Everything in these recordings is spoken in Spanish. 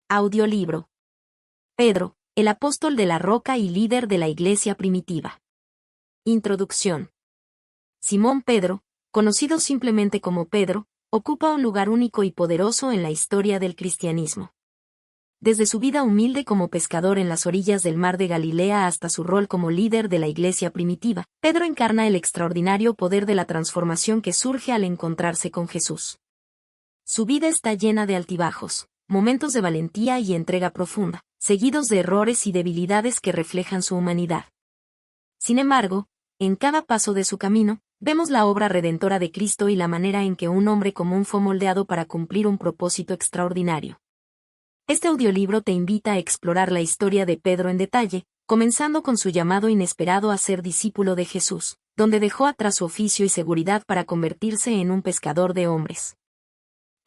Audiolibro. Pedro, el apóstol de la roca y líder de la iglesia primitiva. Introducción. Simón Pedro, conocido simplemente como Pedro, ocupa un lugar único y poderoso en la historia del cristianismo. Desde su vida humilde como pescador en las orillas del mar de Galilea hasta su rol como líder de la iglesia primitiva, Pedro encarna el extraordinario poder de la transformación que surge al encontrarse con Jesús. Su vida está llena de altibajos, momentos de valentía y entrega profunda, seguidos de errores y debilidades que reflejan su humanidad. Sin embargo, en cada paso de su camino, vemos la obra redentora de Cristo y la manera en que un hombre común fue moldeado para cumplir un propósito extraordinario. Este audiolibro te invita a explorar la historia de Pedro en detalle, comenzando con su llamado inesperado a ser discípulo de Jesús, donde dejó atrás su oficio y seguridad para convertirse en un pescador de hombres.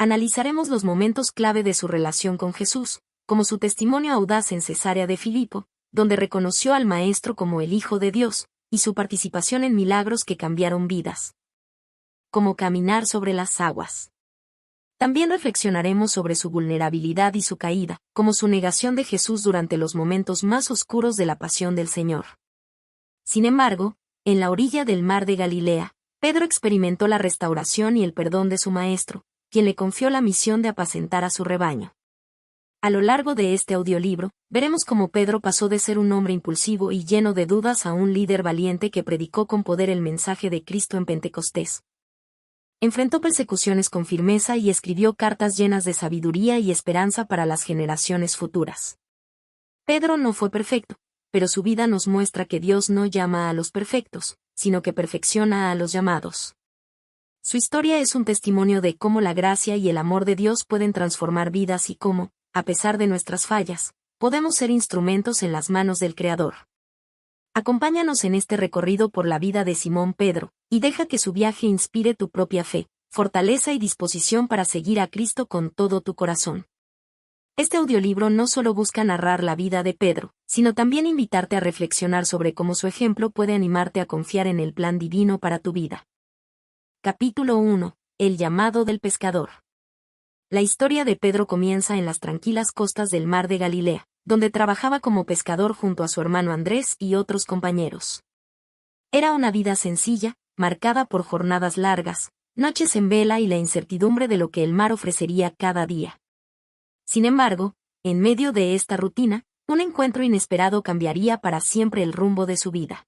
Analizaremos los momentos clave de su relación con Jesús, como su testimonio audaz en Cesarea de Filipo, donde reconoció al Maestro como el Hijo de Dios, y su participación en milagros que cambiaron vidas. Como caminar sobre las aguas. También reflexionaremos sobre su vulnerabilidad y su caída, como su negación de Jesús durante los momentos más oscuros de la pasión del Señor. Sin embargo, en la orilla del mar de Galilea, Pedro experimentó la restauración y el perdón de su Maestro, quien le confió la misión de apacentar a su rebaño. A lo largo de este audiolibro, veremos cómo Pedro pasó de ser un hombre impulsivo y lleno de dudas a un líder valiente que predicó con poder el mensaje de Cristo en Pentecostés. Enfrentó persecuciones con firmeza y escribió cartas llenas de sabiduría y esperanza para las generaciones futuras. Pedro no fue perfecto, pero su vida nos muestra que Dios no llama a los perfectos, sino que perfecciona a los llamados. Su historia es un testimonio de cómo la gracia y el amor de Dios pueden transformar vidas y cómo, a pesar de nuestras fallas, podemos ser instrumentos en las manos del Creador. Acompáñanos en este recorrido por la vida de Simón Pedro, y deja que su viaje inspire tu propia fe, fortaleza y disposición para seguir a Cristo con todo tu corazón. Este audiolibro no solo busca narrar la vida de Pedro, sino también invitarte a reflexionar sobre cómo su ejemplo puede animarte a confiar en el plan divino para tu vida. Capítulo 1. El llamado del pescador. La historia de Pedro comienza en las tranquilas costas del mar de Galilea, donde trabajaba como pescador junto a su hermano Andrés y otros compañeros. Era una vida sencilla, marcada por jornadas largas, noches en vela y la incertidumbre de lo que el mar ofrecería cada día. Sin embargo, en medio de esta rutina, un encuentro inesperado cambiaría para siempre el rumbo de su vida.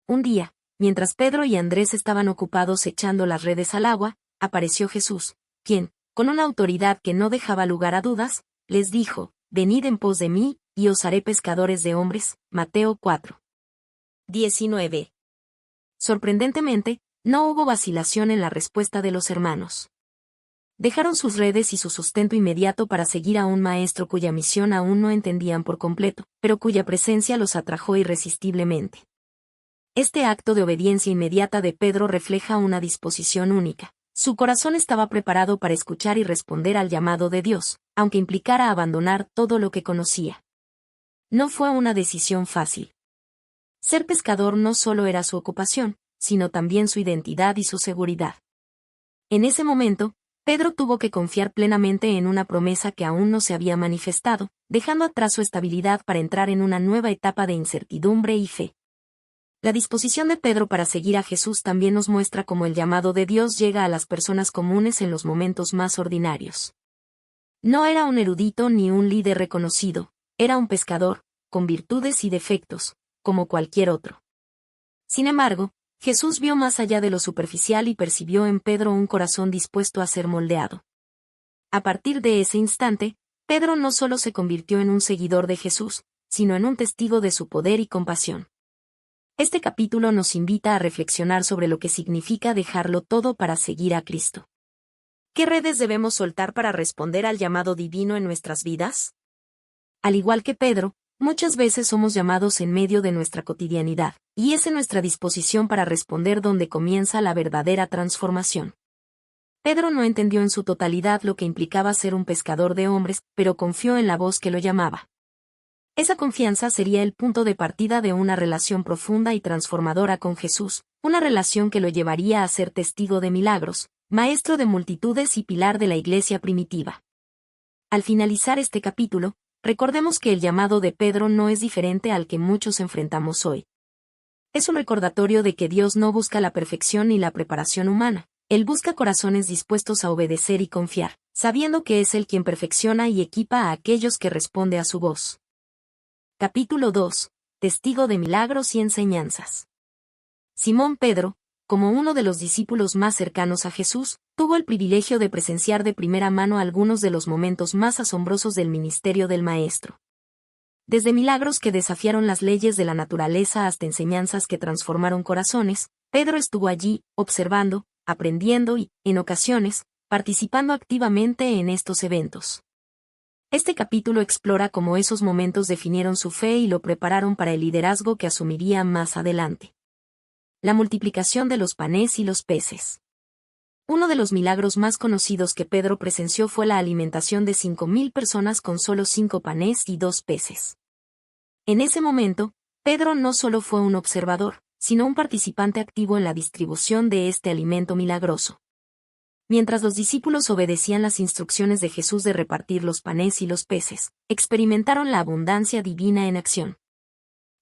Un día, mientras Pedro y Andrés estaban ocupados echando las redes al agua, apareció Jesús, quien, con una autoridad que no dejaba lugar a dudas, les dijo: «Venid en pos de mí, y os haré pescadores de hombres». Mateo 4:19. Sorprendentemente, no hubo vacilación en la respuesta de los hermanos. Dejaron sus redes y su sustento inmediato para seguir a un maestro cuya misión aún no entendían por completo, pero cuya presencia los atrajo irresistiblemente. Este acto de obediencia inmediata de Pedro refleja una disposición única. Su corazón estaba preparado para escuchar y responder al llamado de Dios, aunque implicara abandonar todo lo que conocía. No fue una decisión fácil. Ser pescador no solo era su ocupación, sino también su identidad y su seguridad. En ese momento, Pedro tuvo que confiar plenamente en una promesa que aún no se había manifestado, dejando atrás su estabilidad para entrar en una nueva etapa de incertidumbre y fe. La disposición de Pedro para seguir a Jesús también nos muestra cómo el llamado de Dios llega a las personas comunes en los momentos más ordinarios. No era un erudito ni un líder reconocido, era un pescador, con virtudes y defectos, como cualquier otro. Sin embargo, Jesús vio más allá de lo superficial y percibió en Pedro un corazón dispuesto a ser moldeado. A partir de ese instante, Pedro no solo se convirtió en un seguidor de Jesús, sino en un testigo de su poder y compasión. Este capítulo nos invita a reflexionar sobre lo que significa dejarlo todo para seguir a Cristo. ¿Qué redes debemos soltar para responder al llamado divino en nuestras vidas? Al igual que Pedro, muchas veces somos llamados en medio de nuestra cotidianidad, y es en nuestra disposición para responder donde comienza la verdadera transformación. Pedro no entendió en su totalidad lo que implicaba ser un pescador de hombres, pero confió en la voz que lo llamaba. Esa confianza sería el punto de partida de una relación profunda y transformadora con Jesús, una relación que lo llevaría a ser testigo de milagros, maestro de multitudes y pilar de la iglesia primitiva. Al finalizar este capítulo, recordemos que el llamado de Pedro no es diferente al que muchos enfrentamos hoy. Es un recordatorio de que Dios no busca la perfección ni la preparación humana. Él busca corazones dispuestos a obedecer y confiar, sabiendo que es Él quien perfecciona y equipa a aquellos que responde a su voz. Capítulo 2. Testigo de milagros y enseñanzas. Simón Pedro, como uno de los discípulos más cercanos a Jesús, tuvo el privilegio de presenciar de primera mano algunos de los momentos más asombrosos del ministerio del Maestro. Desde milagros que desafiaron las leyes de la naturaleza hasta enseñanzas que transformaron corazones, Pedro estuvo allí, observando, aprendiendo y, en ocasiones, participando activamente en estos eventos. Este capítulo explora cómo esos momentos definieron su fe y lo prepararon para el liderazgo que asumiría más adelante. La multiplicación de los panes y los peces. Uno de los milagros más conocidos que Pedro presenció fue la alimentación de 5.000 personas con solo 5 panes y 2 peces. En ese momento, Pedro no solo fue un observador, sino un participante activo en la distribución de este alimento milagroso. Mientras los discípulos obedecían las instrucciones de Jesús de repartir los panes y los peces, experimentaron la abundancia divina en acción.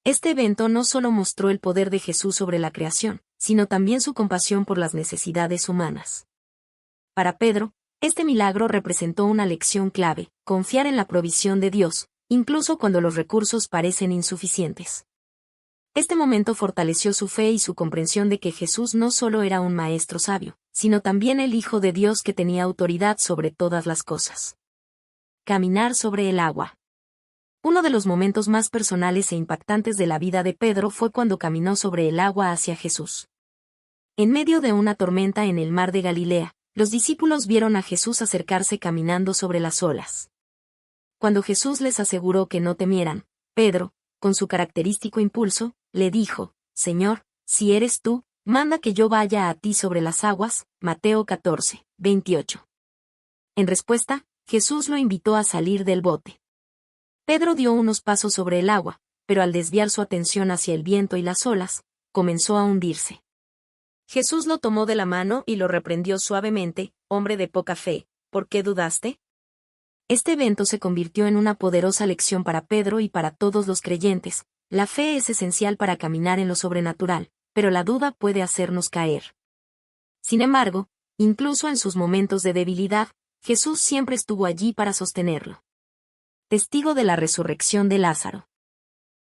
Este evento no solo mostró el poder de Jesús sobre la creación, sino también su compasión por las necesidades humanas. Para Pedro, este milagro representó una lección clave: confiar en la provisión de Dios, incluso cuando los recursos parecen insuficientes. Este momento fortaleció su fe y su comprensión de que Jesús no solo era un maestro sabio, sino también el Hijo de Dios que tenía autoridad sobre todas las cosas. Caminar sobre el agua. Uno de los momentos más personales e impactantes de la vida de Pedro fue cuando caminó sobre el agua hacia Jesús. En medio de una tormenta en el mar de Galilea, los discípulos vieron a Jesús acercarse caminando sobre las olas. Cuando Jesús les aseguró que no temieran, Pedro, con su característico impulso, le dijo: «Señor, si eres tú, manda que yo vaya a ti sobre las aguas». Mateo 14, 28. En respuesta, Jesús lo invitó a salir del bote. Pedro dio unos pasos sobre el agua, pero al desviar su atención hacia el viento y las olas, comenzó a hundirse. Jesús lo tomó de la mano y lo reprendió suavemente: «Hombre de poca fe, ¿por qué dudaste?». Este evento se convirtió en una poderosa lección para Pedro y para todos los creyentes. La fe es esencial para caminar en lo sobrenatural, pero la duda puede hacernos caer. Sin embargo, incluso en sus momentos de debilidad, Jesús siempre estuvo allí para sostenerlo. Testigo de la resurrección de Lázaro.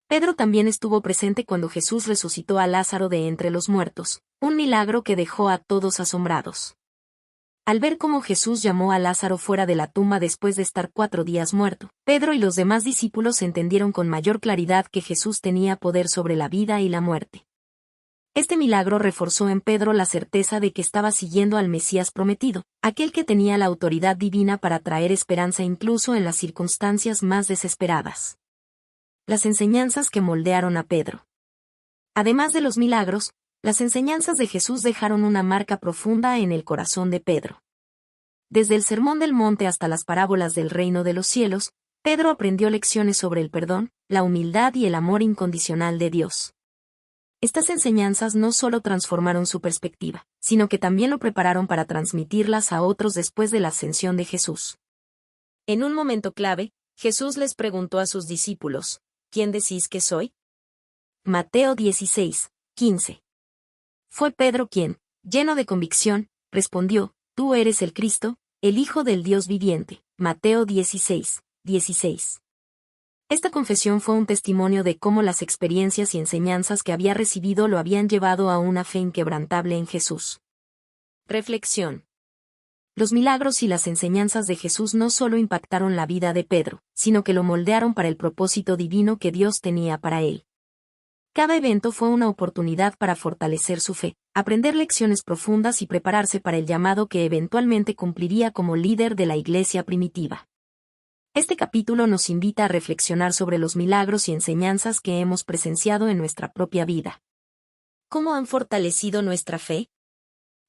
Pedro también estuvo presente cuando Jesús resucitó a Lázaro de entre los muertos, un milagro que dejó a todos asombrados. Al ver cómo Jesús llamó a Lázaro fuera de la tumba después de estar 4 días muerto, Pedro y los demás discípulos entendieron con mayor claridad que Jesús tenía poder sobre la vida y la muerte. Este milagro reforzó en Pedro la certeza de que estaba siguiendo al Mesías prometido, aquel que tenía la autoridad divina para traer esperanza incluso en las circunstancias más desesperadas. Las enseñanzas que moldearon a Pedro. Además de los milagros, las enseñanzas de Jesús dejaron una marca profunda en el corazón de Pedro. Desde el Sermón del Monte hasta las parábolas del reino de los cielos, Pedro aprendió lecciones sobre el perdón, la humildad y el amor incondicional de Dios. Estas enseñanzas no solo transformaron su perspectiva, sino que también lo prepararon para transmitirlas a otros después de la ascensión de Jesús. En un momento clave, Jesús les preguntó a sus discípulos: «¿Quién decís que soy?». Mateo 16, 15. Fue Pedro quien, lleno de convicción, respondió: «Tú eres el Cristo, el Hijo del Dios viviente». Mateo 16, 16. Esta confesión fue un testimonio de cómo las experiencias y enseñanzas que había recibido lo habían llevado a una fe inquebrantable en Jesús. Reflexión. Los milagros y las enseñanzas de Jesús no solo impactaron la vida de Pedro, sino que lo moldearon para el propósito divino que Dios tenía para él. Cada evento fue una oportunidad para fortalecer su fe, aprender lecciones profundas y prepararse para el llamado que eventualmente cumpliría como líder de la iglesia primitiva. Este capítulo nos invita a reflexionar sobre los milagros y enseñanzas que hemos presenciado en nuestra propia vida. ¿Cómo han fortalecido nuestra fe?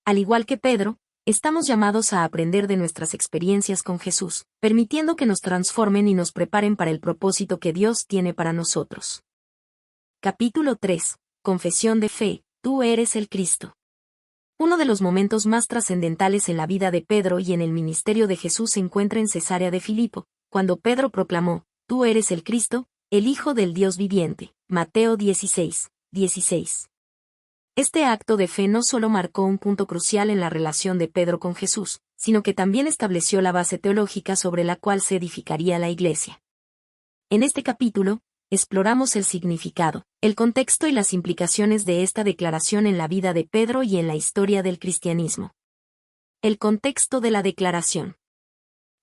Al igual que Pedro, estamos llamados a aprender de nuestras experiencias con Jesús, permitiendo que nos transformen y nos preparen para el propósito que Dios tiene para nosotros. Capítulo 3. Confesión de fe: tú eres el Cristo. Uno de los momentos más trascendentales en la vida de Pedro y en el ministerio de Jesús se encuentra en Cesarea de Filipo, cuando Pedro proclamó: «Tú eres el Cristo, el Hijo del Dios viviente». Mateo 16, 16. Este acto de fe no solo marcó un punto crucial en la relación de Pedro con Jesús, sino que también estableció la base teológica sobre la cual se edificaría la Iglesia. En este capítulo, exploramos el significado, el contexto y las implicaciones de esta declaración en la vida de Pedro y en la historia del cristianismo. El contexto de la declaración.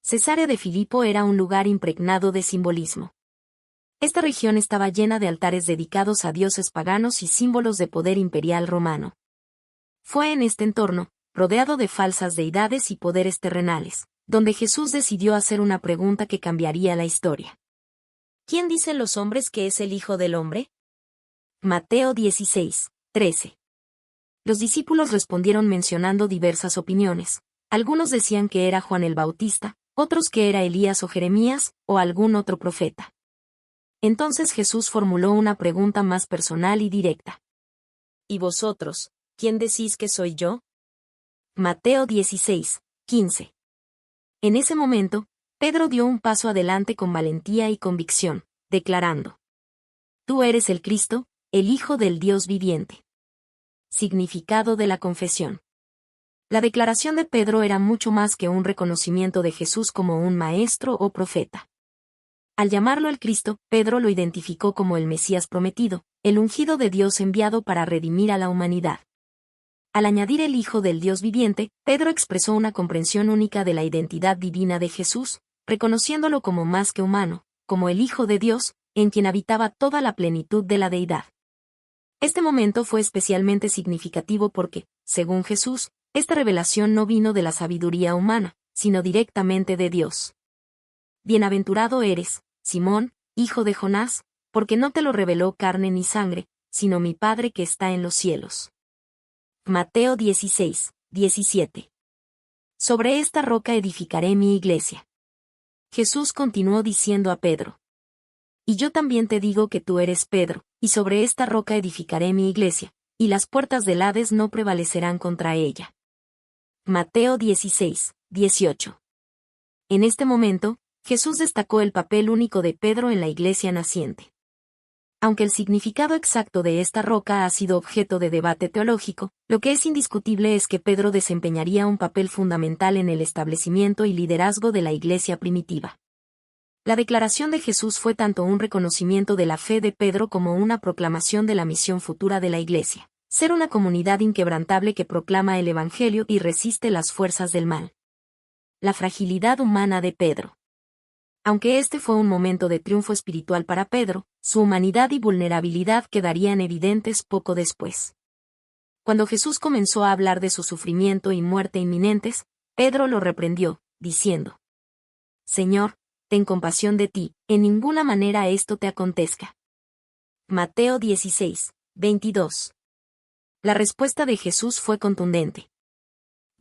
Cesarea de Filipo era un lugar impregnado de simbolismo. Esta región estaba llena de altares dedicados a dioses paganos y símbolos de poder imperial romano. Fue en este entorno, rodeado de falsas deidades y poderes terrenales, donde Jesús decidió hacer una pregunta que cambiaría la historia. ¿Quién dicen los hombres que es el Hijo del Hombre? Mateo 16, 13. Los discípulos respondieron mencionando diversas opiniones. Algunos decían que era Juan el Bautista, otros que era Elías o Jeremías, o algún otro profeta. Entonces Jesús formuló una pregunta más personal y directa. ¿Y vosotros, quién decís que soy yo? Mateo 16, 15. En ese momento, Pedro dio un paso adelante con valentía y convicción, declarando: «Tú eres el Cristo, el Hijo del Dios viviente». Significado de la confesión. La declaración de Pedro era mucho más que un reconocimiento de Jesús como un maestro o profeta. Al llamarlo el Cristo, Pedro lo identificó como el Mesías prometido, el ungido de Dios enviado para redimir a la humanidad. Al añadir el Hijo del Dios viviente, Pedro expresó una comprensión única de la identidad divina de Jesús, reconociéndolo como más que humano, como el Hijo de Dios, en quien habitaba toda la plenitud de la deidad. Este momento fue especialmente significativo porque, según Jesús, esta revelación no vino de la sabiduría humana, sino directamente de Dios. Bienaventurado eres, Simón, hijo de Jonás, porque no te lo reveló carne ni sangre, sino mi Padre que está en los cielos. Mateo 16, 17. Sobre esta roca edificaré mi iglesia. Jesús continuó diciendo a Pedro: «Y yo también te digo que tú eres Pedro, y sobre esta roca edificaré mi iglesia, y las puertas del Hades no prevalecerán contra ella». Mateo 16, 18. En este momento, Jesús destacó el papel único de Pedro en la iglesia naciente. Aunque el significado exacto de esta roca ha sido objeto de debate teológico, lo que es indiscutible es que Pedro desempeñaría un papel fundamental en el establecimiento y liderazgo de la iglesia primitiva. La declaración de Jesús fue tanto un reconocimiento de la fe de Pedro como una proclamación de la misión futura de la iglesia: ser una comunidad inquebrantable que proclama el Evangelio y resiste las fuerzas del mal. La fragilidad humana de Pedro. Aunque este fue un momento de triunfo espiritual para Pedro, su humanidad y vulnerabilidad quedarían evidentes poco después. Cuando Jesús comenzó a hablar de su sufrimiento y muerte inminentes, Pedro lo reprendió, diciendo: «Señor, ten compasión de ti, en ninguna manera esto te acontezca». Mateo 16, 22. La respuesta de Jesús fue contundente: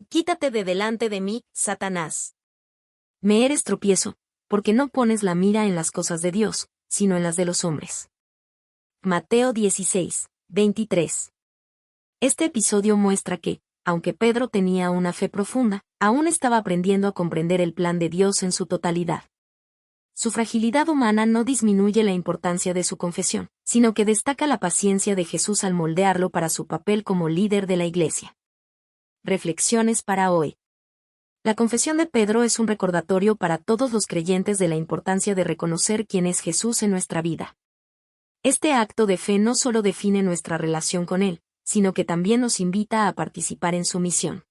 «Quítate de delante de mí, Satanás. Me eres tropiezo, porque no pones la mira en las cosas de Dios, sino en las de los hombres». Mateo 16, 23. Este episodio muestra que, aunque Pedro tenía una fe profunda, aún estaba aprendiendo a comprender el plan de Dios en su totalidad. Su fragilidad humana no disminuye la importancia de su confesión, sino que destaca la paciencia de Jesús al moldearlo para su papel como líder de la Iglesia. Reflexiones para hoy. La confesión de Pedro es un recordatorio para todos los creyentes de la importancia de reconocer quién es Jesús en nuestra vida. Este acto de fe no solo define nuestra relación con Él, sino que también nos invita a participar en su misión.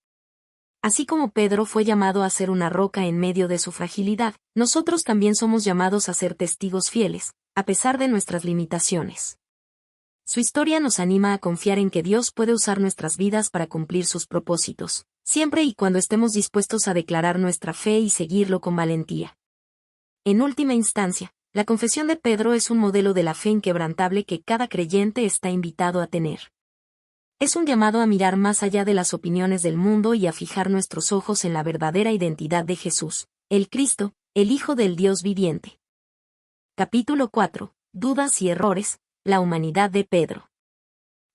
Así como Pedro fue llamado a ser una roca en medio de su fragilidad, nosotros también somos llamados a ser testigos fieles, a pesar de nuestras limitaciones. Su historia nos anima a confiar en que Dios puede usar nuestras vidas para cumplir sus propósitos, siempre y cuando estemos dispuestos a declarar nuestra fe y seguirlo con valentía. En última instancia, la confesión de Pedro es un modelo de la fe inquebrantable que cada creyente está invitado a tener. Es un llamado a mirar más allá de las opiniones del mundo y a fijar nuestros ojos en la verdadera identidad de Jesús, el Cristo, el Hijo del Dios viviente. Capítulo 4. Dudas y errores. La humanidad de Pedro.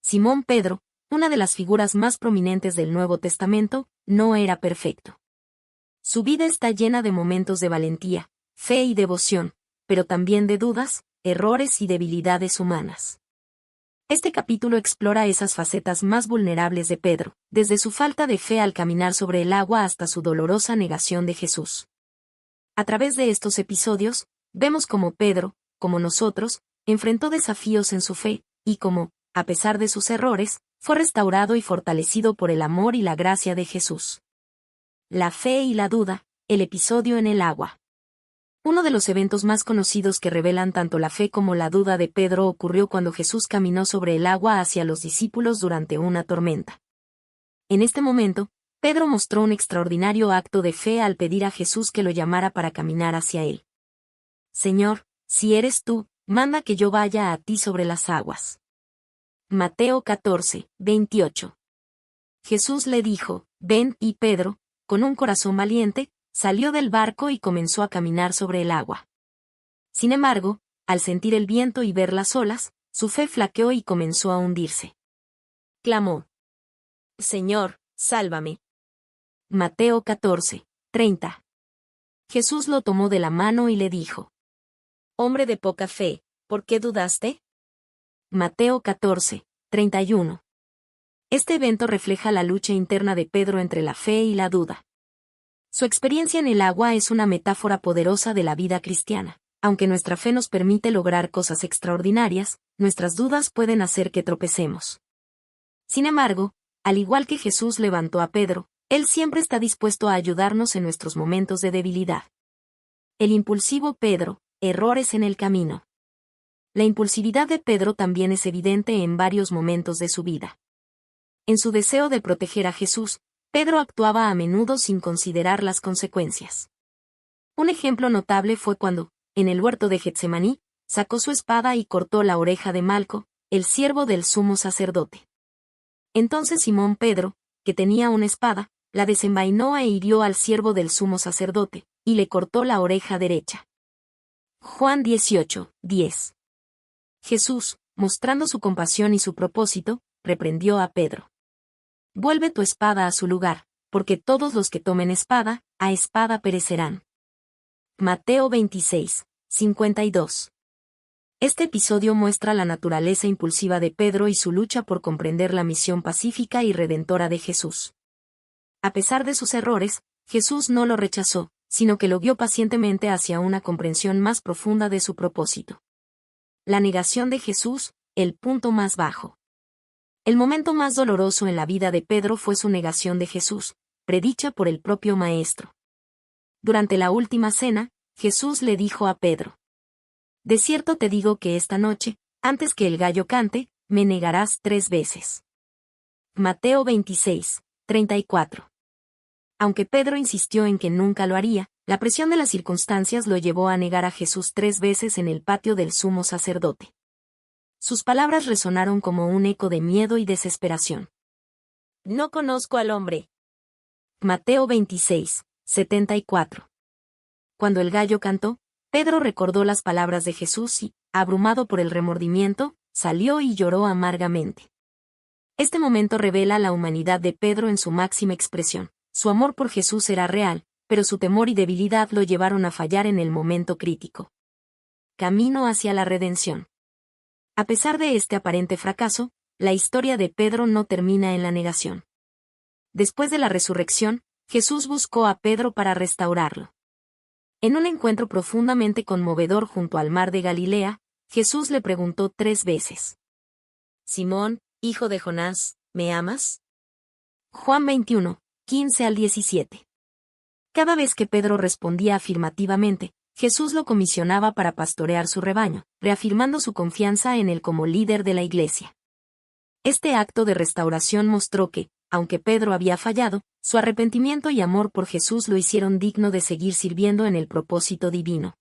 Simón Pedro, una de las figuras más prominentes del Nuevo Testamento, no era perfecto. Su vida está llena de momentos de valentía, fe y devoción, pero también de dudas, errores y debilidades humanas. Este capítulo explora esas facetas más vulnerables de Pedro, desde su falta de fe al caminar sobre el agua hasta su dolorosa negación de Jesús. A través de estos episodios, vemos cómo Pedro, como nosotros, enfrentó desafíos en su fe, y cómo, a pesar de sus errores, fue restaurado y fortalecido por el amor y la gracia de Jesús. La fe y la duda, el episodio en el agua. Uno de los eventos más conocidos que revelan tanto la fe como la duda de Pedro ocurrió cuando Jesús caminó sobre el agua hacia los discípulos durante una tormenta. En este momento, Pedro mostró un extraordinario acto de fe al pedir a Jesús que lo llamara para caminar hacia él. Señor, si eres tú, manda que yo vaya a ti sobre las aguas. Mateo 14, 28. Jesús le dijo, ven, y Pedro, con un corazón valiente, salió del barco y comenzó a caminar sobre el agua. Sin embargo, al sentir el viento y ver las olas, su fe flaqueó y comenzó a hundirse. Clamó: Señor, sálvame. Mateo 14, 30. Jesús lo tomó de la mano y le dijo: Hombre de poca fe, ¿por qué dudaste? Mateo 14, 31. Este evento refleja la lucha interna de Pedro entre la fe y la duda. Su experiencia en el agua es una metáfora poderosa de la vida cristiana. Aunque nuestra fe nos permite lograr cosas extraordinarias, nuestras dudas pueden hacer que tropecemos. Sin embargo, al igual que Jesús levantó a Pedro, Él siempre está dispuesto a ayudarnos en nuestros momentos de debilidad. El impulsivo Pedro, errores en el camino. La impulsividad de Pedro también es evidente en varios momentos de su vida. En su deseo de proteger a Jesús, Pedro actuaba a menudo sin considerar las consecuencias. Un ejemplo notable fue cuando, en el huerto de Getsemaní, sacó su espada y cortó la oreja de Malco, el siervo del sumo sacerdote. Entonces Simón Pedro, que tenía una espada, la desenvainó e hirió al siervo del sumo sacerdote, y le cortó la oreja derecha. Juan 18, 10. Jesús, mostrando su compasión y su propósito, reprendió a Pedro. Vuelve tu espada a su lugar, porque todos los que tomen espada, a espada perecerán. Mateo 26, 52. Este episodio muestra la naturaleza impulsiva de Pedro y su lucha por comprender la misión pacífica y redentora de Jesús. A pesar de sus errores, Jesús no lo rechazó, sino que lo guió pacientemente hacia una comprensión más profunda de su propósito. La negación de Jesús, el punto más bajo. El momento más doloroso en la vida de Pedro fue su negación de Jesús, predicha por el propio Maestro. Durante la última cena, Jesús le dijo a Pedro: De cierto te digo que esta noche, antes que el gallo cante, me negarás 3 veces. Mateo 26, 34. Aunque Pedro insistió en que nunca lo haría, la presión de las circunstancias lo llevó a negar a Jesús 3 veces en el patio del sumo sacerdote. Sus palabras resonaron como un eco de miedo y desesperación. No conozco al hombre. Mateo 26, 74. Cuando el gallo cantó, Pedro recordó las palabras de Jesús y, abrumado por el remordimiento, salió y lloró amargamente. Este momento revela la humanidad de Pedro en su máxima expresión. Su amor por Jesús era real, pero su temor y debilidad lo llevaron a fallar en el momento crítico. Camino hacia la redención. A pesar de este aparente fracaso, la historia de Pedro no termina en la negación. Después de la resurrección, Jesús buscó a Pedro para restaurarlo. En un encuentro profundamente conmovedor junto al mar de Galilea, Jesús le preguntó 3 veces: Simón, hijo de Jonás, ¿me amas? Juan 21, 15 al 17. Cada vez que Pedro respondía afirmativamente, Jesús lo comisionaba para pastorear su rebaño, reafirmando su confianza en él como líder de la Iglesia. Este acto de restauración mostró que, aunque Pedro había fallado, su arrepentimiento y amor por Jesús lo hicieron digno de seguir sirviendo en el propósito divino.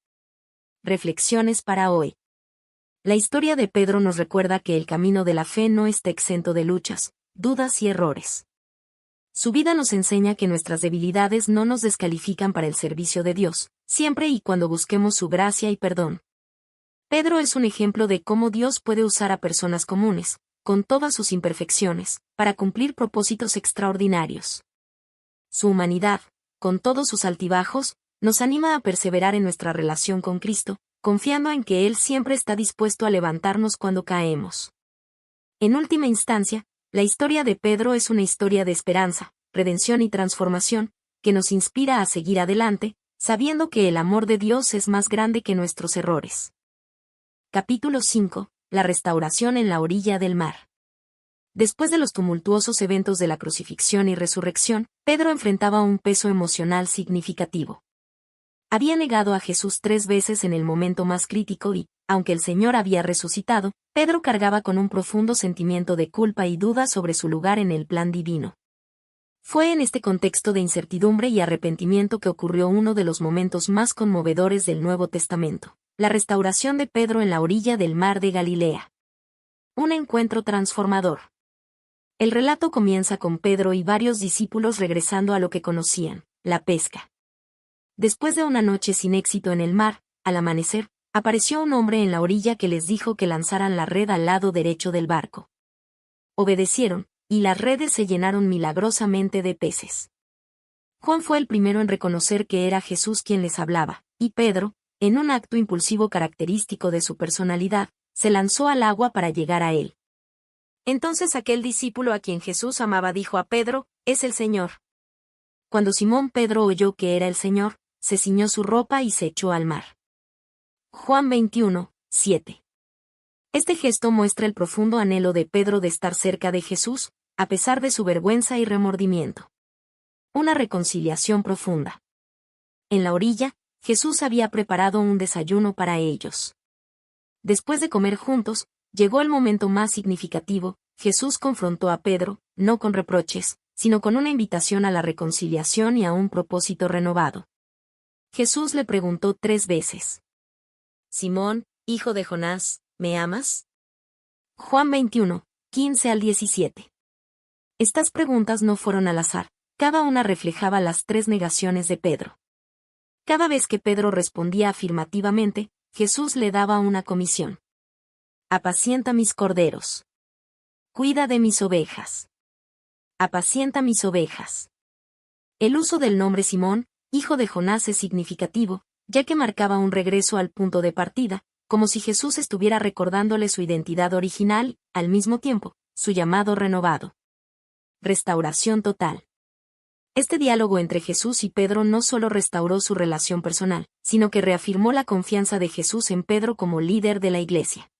Reflexiones para hoy. La historia de Pedro nos recuerda que el camino de la fe no está exento de luchas, dudas y errores. Su vida nos enseña que nuestras debilidades no nos descalifican para el servicio de Dios, siempre y cuando busquemos su gracia y perdón. Pedro es un ejemplo de cómo Dios puede usar a personas comunes, con todas sus imperfecciones, para cumplir propósitos extraordinarios. Su humanidad, con todos sus altibajos, nos anima a perseverar en nuestra relación con Cristo, confiando en que Él siempre está dispuesto a levantarnos cuando caemos. En última instancia, la historia de Pedro es una historia de esperanza, redención y transformación, que nos inspira a seguir adelante, sabiendo que el amor de Dios es más grande que nuestros errores. Capítulo 5. La restauración en la orilla del mar. Después de los tumultuosos eventos de la crucifixión y resurrección, Pedro enfrentaba un peso emocional significativo. Había negado a Jesús 3 veces en el momento más crítico y, aunque el Señor había resucitado, Pedro cargaba con un profundo sentimiento de culpa y duda sobre su lugar en el plan divino. Fue en este contexto de incertidumbre y arrepentimiento que ocurrió uno de los momentos más conmovedores del Nuevo Testamento, la restauración de Pedro en la orilla del mar de Galilea. Un encuentro transformador. El relato comienza con Pedro y varios discípulos regresando a lo que conocían, la pesca. Después de una noche sin éxito en el mar, al amanecer, apareció un hombre en la orilla que les dijo que lanzaran la red al lado derecho del barco. Obedecieron, y las redes se llenaron milagrosamente de peces. Juan fue el primero en reconocer que era Jesús quien les hablaba, y Pedro, en un acto impulsivo característico de su personalidad, se lanzó al agua para llegar a él. Entonces aquel discípulo a quien Jesús amaba dijo a Pedro, «Es el Señor». Cuando Simón Pedro oyó que era el Señor, se ciñó su ropa y se echó al mar. Juan 21, 7. Este gesto muestra el profundo anhelo de Pedro de estar cerca de Jesús, a pesar de su vergüenza y remordimiento. Una reconciliación profunda. En la orilla, Jesús había preparado un desayuno para ellos. Después de comer juntos, llegó el momento más significativo. Jesús confrontó a Pedro, no con reproches, sino con una invitación a la reconciliación y a un propósito renovado. Jesús le preguntó 3 veces. «Simón, hijo de Jonás, ¿me amas?». Juan 21, 15 al 17. Estas preguntas no fueron al azar, cada una reflejaba las 3 negaciones de Pedro. Cada vez que Pedro respondía afirmativamente, Jesús le daba una comisión. «Apacienta mis corderos. Cuida de mis ovejas. Apacienta mis ovejas». El uso del nombre Simón, hijo de Jonás, es significativo, ya que marcaba un regreso al punto de partida, como si Jesús estuviera recordándole su identidad original, al mismo tiempo, su llamado renovado. Restauración total. Este diálogo entre Jesús y Pedro no solo restauró su relación personal, sino que reafirmó la confianza de Jesús en Pedro como líder de la Iglesia.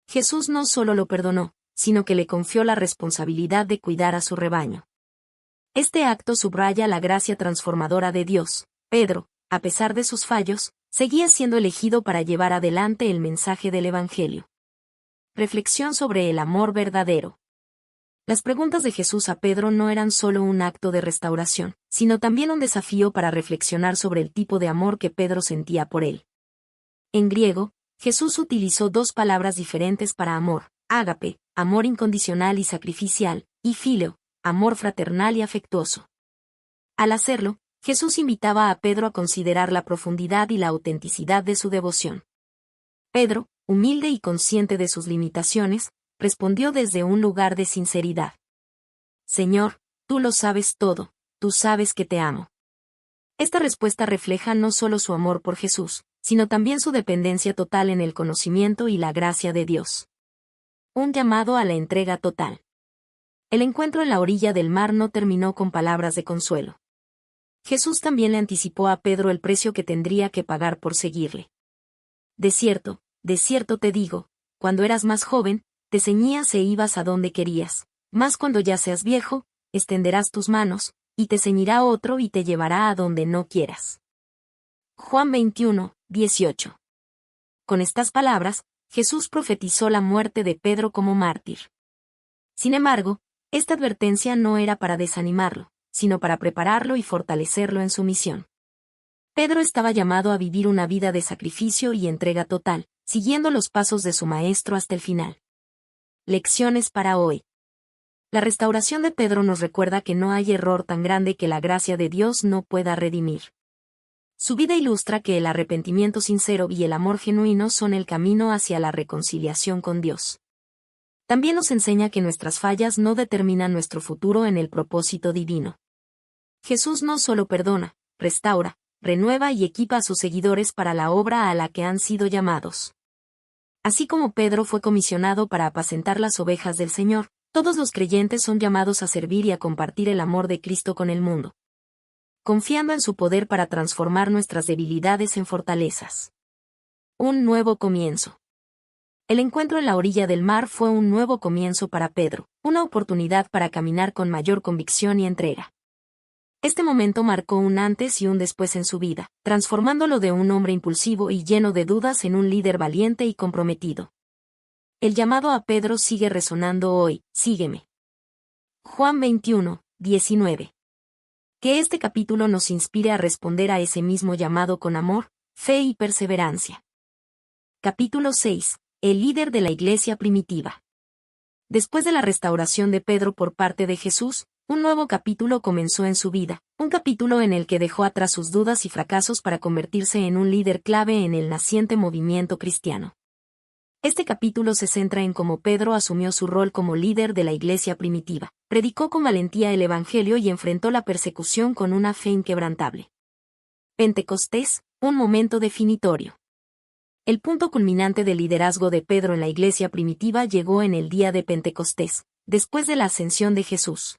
Jesús no solo lo perdonó, sino que le confió la responsabilidad de cuidar a su rebaño. Este acto subraya la gracia transformadora de Dios. Pedro, a pesar de sus fallos, seguía siendo elegido para llevar adelante el mensaje del Evangelio. Reflexión sobre el amor verdadero. Las preguntas de Jesús a Pedro no eran solo un acto de restauración, sino también un desafío para reflexionar sobre el tipo de amor que Pedro sentía por él. En griego, Jesús utilizó 2 palabras diferentes para amor: ágape, amor incondicional y sacrificial, y fileo, amor fraternal y afectuoso. Al hacerlo, Jesús invitaba a Pedro a considerar la profundidad y la autenticidad de su devoción. Pedro, humilde y consciente de sus limitaciones, respondió desde un lugar de sinceridad. «Señor, tú lo sabes todo, tú sabes que te amo». Esta respuesta refleja no solo su amor por Jesús, sino también su dependencia total en el conocimiento y la gracia de Dios. Un llamado a la entrega total. El encuentro en la orilla del mar no terminó con palabras de consuelo. Jesús también le anticipó a Pedro el precio que tendría que pagar por seguirle. De cierto te digo, cuando eras más joven, te ceñías e ibas a donde querías, mas cuando ya seas viejo, extenderás tus manos, y te ceñirá otro y te llevará a donde no quieras. Juan 21, 18. Con estas palabras, Jesús profetizó la muerte de Pedro como mártir. Sin embargo, esta advertencia no era para desanimarlo, sino para prepararlo y fortalecerlo en su misión. Pedro estaba llamado a vivir una vida de sacrificio y entrega total, siguiendo los pasos de su maestro hasta el final. Lecciones para hoy. La restauración de Pedro nos recuerda que no hay error tan grande que la gracia de Dios no pueda redimir. Su vida ilustra que el arrepentimiento sincero y el amor genuino son el camino hacia la reconciliación con Dios. También nos enseña que nuestras fallas no determinan nuestro futuro en el propósito divino. Jesús no solo perdona, restaura, renueva y equipa a sus seguidores para la obra a la que han sido llamados. Así como Pedro fue comisionado para apacentar las ovejas del Señor, todos los creyentes son llamados a servir y a compartir el amor de Cristo con el mundo, confiando en su poder para transformar nuestras debilidades en fortalezas. Un nuevo comienzo. El encuentro en la orilla del mar fue un nuevo comienzo para Pedro, una oportunidad para caminar con mayor convicción y entrega. Este momento marcó un antes y un después en su vida, transformándolo de un hombre impulsivo y lleno de dudas en un líder valiente y comprometido. El llamado a Pedro sigue resonando hoy: sígueme. Juan 21, 19. Que este capítulo nos inspire a responder a ese mismo llamado con amor, fe y perseverancia. Capítulo 6. El líder de la iglesia primitiva. Después de la restauración de Pedro por parte de Jesús, un nuevo capítulo comenzó en su vida, un capítulo en el que dejó atrás sus dudas y fracasos para convertirse en un líder clave en el naciente movimiento cristiano. Este capítulo se centra en cómo Pedro asumió su rol como líder de la iglesia primitiva, predicó con valentía el evangelio y enfrentó la persecución con una fe inquebrantable. Pentecostés, un momento definitorio. El punto culminante del liderazgo de Pedro en la iglesia primitiva llegó en el día de Pentecostés, después de la ascensión de Jesús.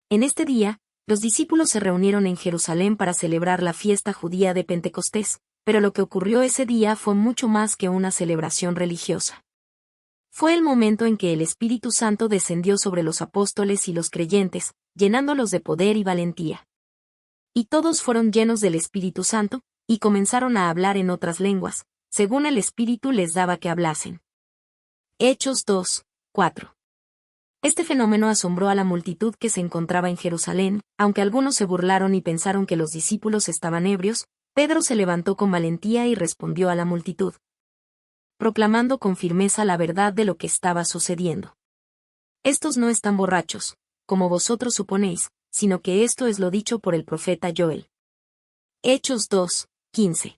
En este día, los discípulos se reunieron en Jerusalén para celebrar la fiesta judía de Pentecostés, pero lo que ocurrió ese día fue mucho más que una celebración religiosa. Fue el momento en que el Espíritu Santo descendió sobre los apóstoles y los creyentes, llenándolos de poder y valentía. Y todos fueron llenos del Espíritu Santo, y comenzaron a hablar en otras lenguas, según el Espíritu les daba que hablasen. Hechos 2, 4. Este fenómeno asombró a la multitud que se encontraba en Jerusalén, aunque algunos se burlaron y pensaron que los discípulos estaban ebrios. Pedro se levantó con valentía y respondió a la multitud, proclamando con firmeza la verdad de lo que estaba sucediendo. Estos no están borrachos, como vosotros suponéis, sino que esto es lo dicho por el profeta Joel. Hechos 2, 15.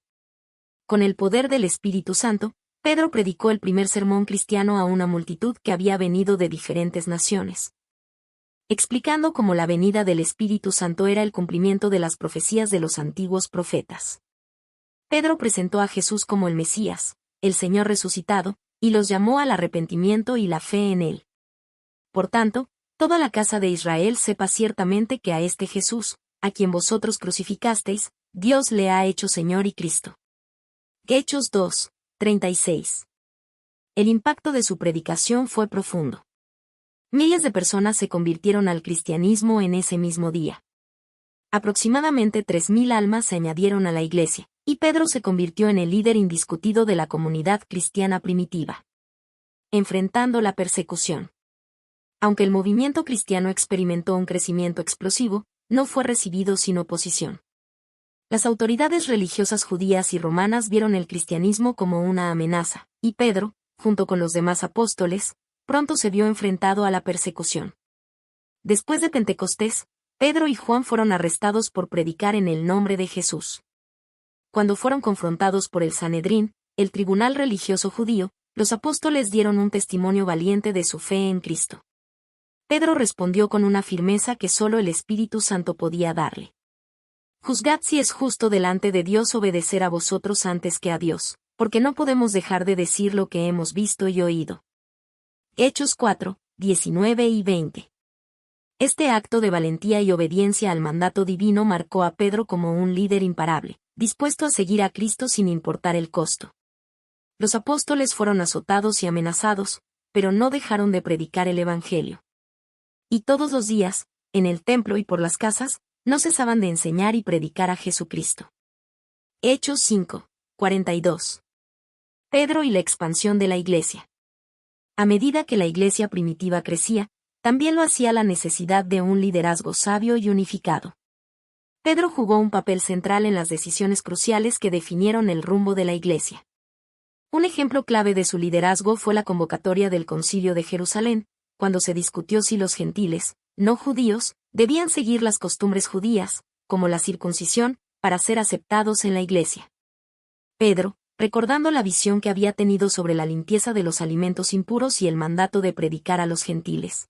Con el poder del Espíritu Santo, Pedro predicó el primer sermón cristiano a una multitud que había venido de diferentes naciones, explicando cómo la venida del Espíritu Santo era el cumplimiento de las profecías de los antiguos profetas. Pedro presentó a Jesús como el Mesías, el Señor resucitado, y los llamó al arrepentimiento y la fe en él. Por tanto, toda la casa de Israel sepa ciertamente que a este Jesús, a quien vosotros crucificasteis, Dios le ha hecho Señor y Cristo. Hechos 2, 36. El impacto de su predicación fue profundo. Miles de personas se convirtieron al cristianismo en ese mismo día. Aproximadamente 3.000 almas se añadieron a la iglesia, y Pedro se convirtió en el líder indiscutido de la comunidad cristiana primitiva. Enfrentando la persecución. Aunque el movimiento cristiano experimentó un crecimiento explosivo, no fue recibido sin oposición. Las autoridades religiosas judías y romanas vieron el cristianismo como una amenaza, y Pedro, junto con los demás apóstoles, pronto se vio enfrentado a la persecución. Después de Pentecostés, Pedro y Juan fueron arrestados por predicar en el nombre de Jesús. Cuando fueron confrontados por el Sanedrín, el tribunal religioso judío, los apóstoles dieron un testimonio valiente de su fe en Cristo. Pedro respondió con una firmeza que solo el Espíritu Santo podía darle. Juzgad si es justo delante de Dios obedecer a vosotros antes que a Dios, porque no podemos dejar de decir lo que hemos visto y oído. Hechos 4, 19 y 20. Este acto de valentía y obediencia al mandato divino marcó a Pedro como un líder imparable, dispuesto a seguir a Cristo sin importar el costo. Los apóstoles fueron azotados y amenazados, pero no dejaron de predicar el Evangelio. Y todos los días, en el templo y por las casas, no cesaban de enseñar y predicar a Jesucristo. Hechos 5, 42. Pedro y la expansión de la iglesia. A medida que la iglesia primitiva crecía, también lo hacía la necesidad de un liderazgo sabio y unificado. Pedro jugó un papel central en las decisiones cruciales que definieron el rumbo de la iglesia. Un ejemplo clave de su liderazgo fue la convocatoria del Concilio de Jerusalén, cuando se discutió si los gentiles, no judíos, debían seguir las costumbres judías, como la circuncisión, para ser aceptados en la iglesia. Pedro, recordando la visión que había tenido sobre la limpieza de los alimentos impuros y el mandato de predicar a los gentiles.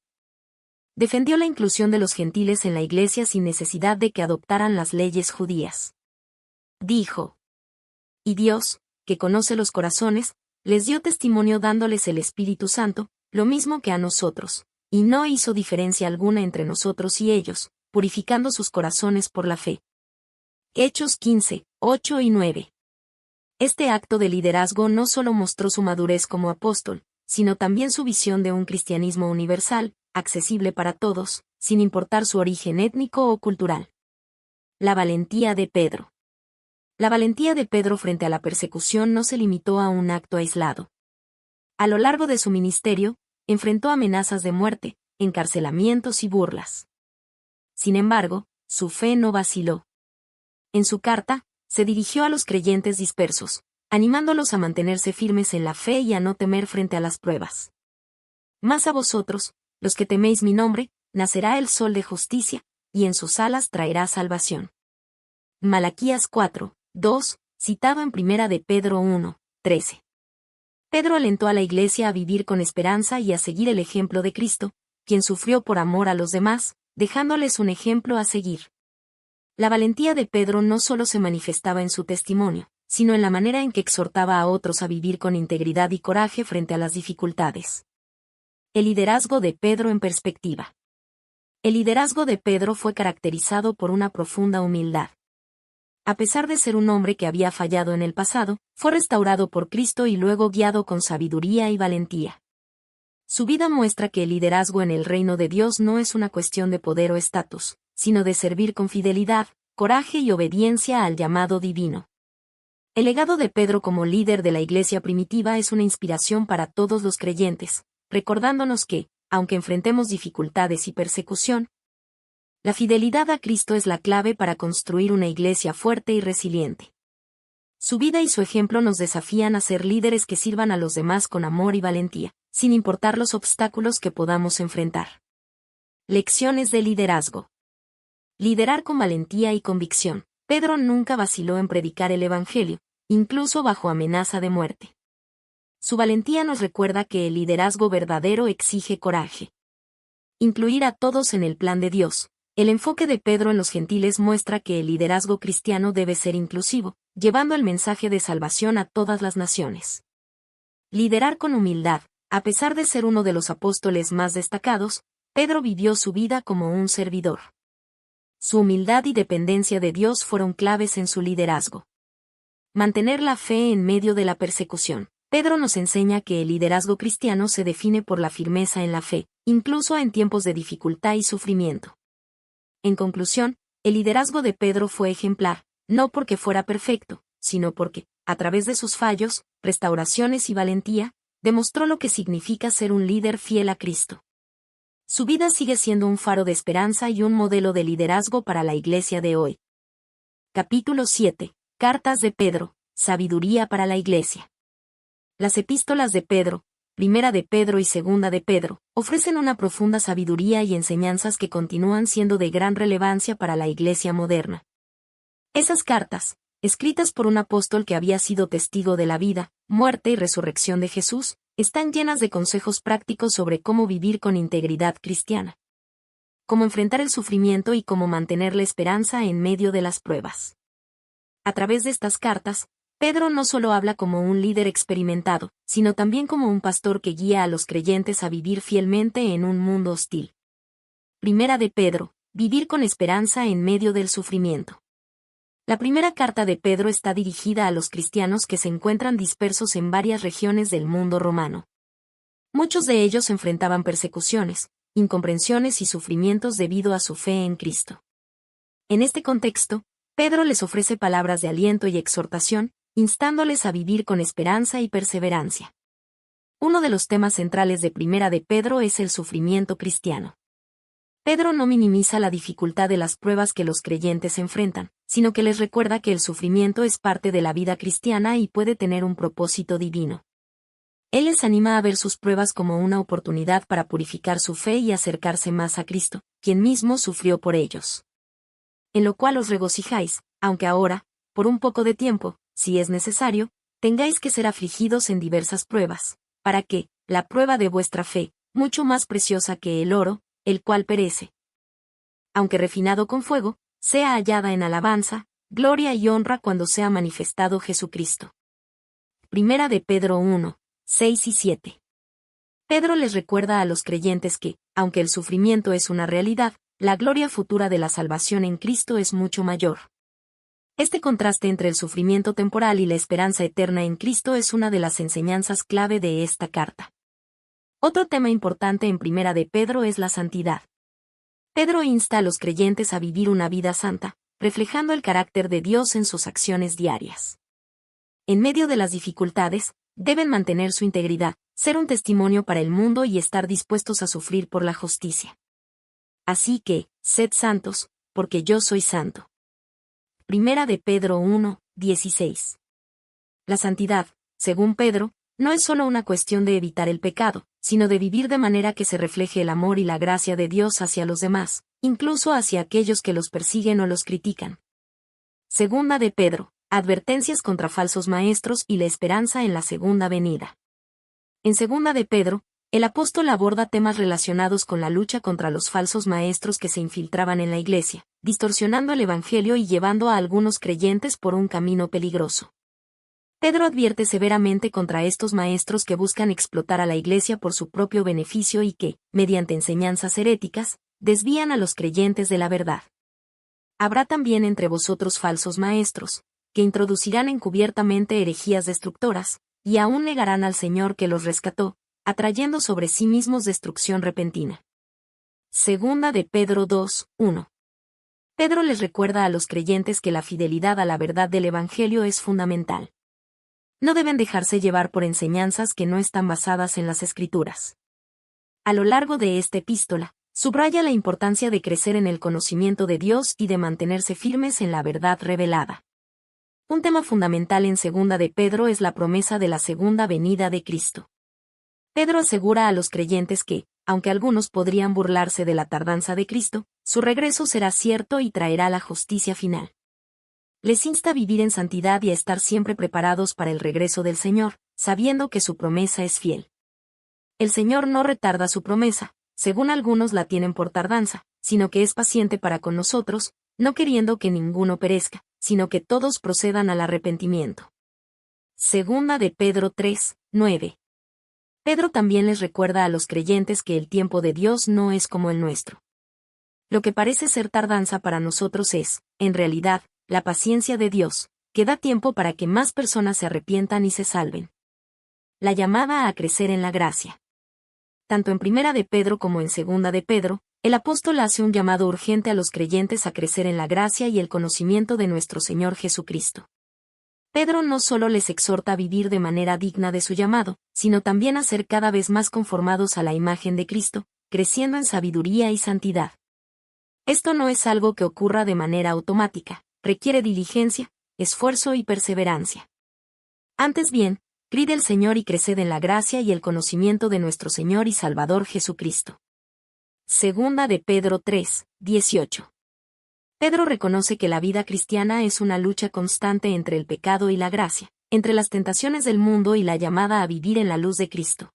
Defendió la inclusión de los gentiles en la Iglesia sin necesidad de que adoptaran las leyes judías. Dijo: Y Dios, que conoce los corazones, les dio testimonio dándoles el Espíritu Santo, lo mismo que a nosotros, y no hizo diferencia alguna entre nosotros y ellos, purificando sus corazones por la fe. Hechos 15, 8 y 9. Este acto de liderazgo no solo mostró su madurez como apóstol, sino también su visión de un cristianismo universal, accesible para todos, sin importar su origen étnico o cultural. La valentía de Pedro. La valentía de Pedro frente a la persecución no se limitó a un acto aislado. A lo largo de su ministerio, enfrentó amenazas de muerte, encarcelamientos y burlas. Sin embargo, su fe no vaciló. En su carta, se dirigió a los creyentes dispersos, animándolos a mantenerse firmes en la fe y a no temer frente a las pruebas. Mas a vosotros, los que teméis mi nombre, nacerá el sol de justicia, y en sus alas traerá salvación. Malaquías 4, 2, citado en 1 de Pedro 1, 13. Pedro alentó a la Iglesia a vivir con esperanza y a seguir el ejemplo de Cristo, quien sufrió por amor a los demás, dejándoles un ejemplo a seguir. La valentía de Pedro no solo se manifestaba en su testimonio, sino en la manera en que exhortaba a otros a vivir con integridad y coraje frente a las dificultades. El liderazgo de Pedro en perspectiva. El liderazgo de Pedro fue caracterizado por una profunda humildad. A pesar de ser un hombre que había fallado en el pasado, fue restaurado por Cristo y luego guiado con sabiduría y valentía. Su vida muestra que el liderazgo en el reino de Dios no es una cuestión de poder o estatus, sino de servir con fidelidad, coraje y obediencia al llamado divino. El legado de Pedro como líder de la Iglesia primitiva es una inspiración para todos los creyentes, recordándonos que, aunque enfrentemos dificultades y persecución, la fidelidad a Cristo es la clave para construir una iglesia fuerte y resiliente. Su vida y su ejemplo nos desafían a ser líderes que sirvan a los demás con amor y valentía, sin importar los obstáculos que podamos enfrentar. Lecciones de liderazgo. Liderar con valentía y convicción. Pedro nunca vaciló en predicar el Evangelio, incluso bajo amenaza de muerte. Su valentía nos recuerda que el liderazgo verdadero exige coraje. Incluir a todos en el plan de Dios. El enfoque de Pedro en los gentiles muestra que el liderazgo cristiano debe ser inclusivo, llevando el mensaje de salvación a todas las naciones. Liderar con humildad. A pesar de ser uno de los apóstoles más destacados, Pedro vivió su vida como un servidor. Su humildad y dependencia de Dios fueron claves en su liderazgo. Mantener la fe en medio de la persecución. Pedro nos enseña que el liderazgo cristiano se define por la firmeza en la fe, incluso en tiempos de dificultad y sufrimiento. En conclusión, el liderazgo de Pedro fue ejemplar, no porque fuera perfecto, sino porque, a través de sus fallos, restauraciones y valentía, demostró lo que significa ser un líder fiel a Cristo. Su vida sigue siendo un faro de esperanza y un modelo de liderazgo para la Iglesia de hoy. Capítulo 7. Cartas de Pedro, sabiduría para la Iglesia. Las epístolas de Pedro, Primera de Pedro y Segunda de Pedro, ofrecen una profunda sabiduría y enseñanzas que continúan siendo de gran relevancia para la Iglesia moderna. Esas cartas, escritas por un apóstol que había sido testigo de la vida, muerte y resurrección de Jesús, están llenas de consejos prácticos sobre cómo vivir con integridad cristiana, cómo enfrentar el sufrimiento y cómo mantener la esperanza en medio de las pruebas. A través de estas cartas, Pedro no solo habla como un líder experimentado, sino también como un pastor que guía a los creyentes a vivir fielmente en un mundo hostil. Primera de Pedro, vivir con esperanza en medio del sufrimiento. La primera carta de Pedro está dirigida a los cristianos que se encuentran dispersos en varias regiones del mundo romano. Muchos de ellos enfrentaban persecuciones, incomprensiones y sufrimientos debido a su fe en Cristo. En este contexto, Pedro les ofrece palabras de aliento y exhortación, instándoles a vivir con esperanza y perseverancia. Uno de los temas centrales de Primera de Pedro es el sufrimiento cristiano. Pedro no minimiza la dificultad de las pruebas que los creyentes enfrentan, sino que les recuerda que el sufrimiento es parte de la vida cristiana y puede tener un propósito divino. Él les anima a ver sus pruebas como una oportunidad para purificar su fe y acercarse más a Cristo, quien mismo sufrió por ellos. En lo cual os regocijáis, aunque ahora, por un poco de tiempo, si es necesario, tengáis que ser afligidos en diversas pruebas, para que, la prueba de vuestra fe, mucho más preciosa que el oro, el cual perece, aunque refinado con fuego, sea hallada en alabanza, gloria y honra cuando sea manifestado Jesucristo. Primera de Pedro 1, 6 y 7. Pedro les recuerda a los creyentes que, aunque el sufrimiento es una realidad, la gloria futura de la salvación en Cristo es mucho mayor. Este contraste entre el sufrimiento temporal y la esperanza eterna en Cristo es una de las enseñanzas clave de esta carta. Otro tema importante en Primera de Pedro es la santidad. Pedro insta a los creyentes a vivir una vida santa, reflejando el carácter de Dios en sus acciones diarias. En medio de las dificultades, deben mantener su integridad, ser un testimonio para el mundo y estar dispuestos a sufrir por la justicia. Así que, sed santos, porque yo soy santo. Primera de Pedro 1, 16. La santidad, según Pedro, no es solo una cuestión de evitar el pecado, sino de vivir de manera que se refleje el amor y la gracia de Dios hacia los demás, incluso hacia aquellos que los persiguen o los critican. Segunda de Pedro, advertencias contra falsos maestros y la esperanza en la segunda venida. En Segunda de Pedro, el apóstol aborda temas relacionados con la lucha contra los falsos maestros que se infiltraban en la iglesia, distorsionando el evangelio y llevando a algunos creyentes por un camino peligroso. Pedro advierte severamente contra estos maestros que buscan explotar a la iglesia por su propio beneficio y que, mediante enseñanzas heréticas, desvían a los creyentes de la verdad. Habrá también entre vosotros falsos maestros, que introducirán encubiertamente herejías destructoras, y aún negarán al Señor que los rescató, atrayendo sobre sí mismos destrucción repentina. Segunda de Pedro 2, 1. Pedro les recuerda a los creyentes que la fidelidad a la verdad del Evangelio es fundamental. No deben dejarse llevar por enseñanzas que no están basadas en las Escrituras. A lo largo de esta epístola, subraya la importancia de crecer en el conocimiento de Dios y de mantenerse firmes en la verdad revelada. Un tema fundamental en Segunda de Pedro es la promesa de la segunda venida de Cristo. Pedro asegura a los creyentes que, aunque algunos podrían burlarse de la tardanza de Cristo, su regreso será cierto y traerá la justicia final. Les insta a vivir en santidad y a estar siempre preparados para el regreso del Señor, sabiendo que su promesa es fiel. El Señor no retarda su promesa, según algunos la tienen por tardanza, sino que es paciente para con nosotros, no queriendo que ninguno perezca, sino que todos procedan al arrepentimiento. Segunda de Pedro 3, 9. Pedro también les recuerda a los creyentes que el tiempo de Dios no es como el nuestro. Lo que parece ser tardanza para nosotros es, en realidad, la paciencia de Dios, que da tiempo para que más personas se arrepientan y se salven. La llamada a crecer en la gracia. Tanto en Primera de Pedro como en Segunda de Pedro, el apóstol hace un llamado urgente a los creyentes a crecer en la gracia y el conocimiento de nuestro Señor Jesucristo. Pedro no solo les exhorta a vivir de manera digna de su llamado, sino también a ser cada vez más conformados a la imagen de Cristo, creciendo en sabiduría y santidad. Esto no es algo que ocurra de manera automática, requiere diligencia, esfuerzo y perseverancia. Antes bien, creed el Señor y creced en la gracia y el conocimiento de nuestro Señor y Salvador Jesucristo. Segunda de Pedro 3, 18. Pedro reconoce que la vida cristiana es una lucha constante entre el pecado y la gracia, entre las tentaciones del mundo y la llamada a vivir en la luz de Cristo.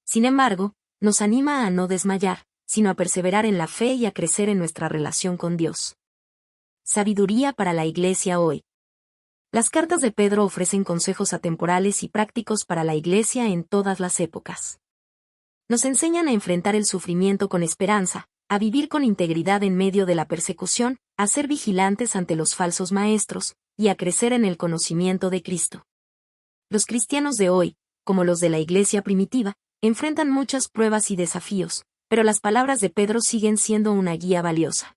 Sin embargo, nos anima a no desmayar, sino a perseverar en la fe y a crecer en nuestra relación con Dios. Sabiduría para la Iglesia hoy. Las cartas de Pedro ofrecen consejos atemporales y prácticos para la Iglesia en todas las épocas. Nos enseñan a enfrentar el sufrimiento con esperanza, a vivir con integridad en medio de la persecución, a ser vigilantes ante los falsos maestros, y a crecer en el conocimiento de Cristo. Los cristianos de hoy, como los de la Iglesia primitiva, enfrentan muchas pruebas y desafíos, pero las palabras de Pedro siguen siendo una guía valiosa.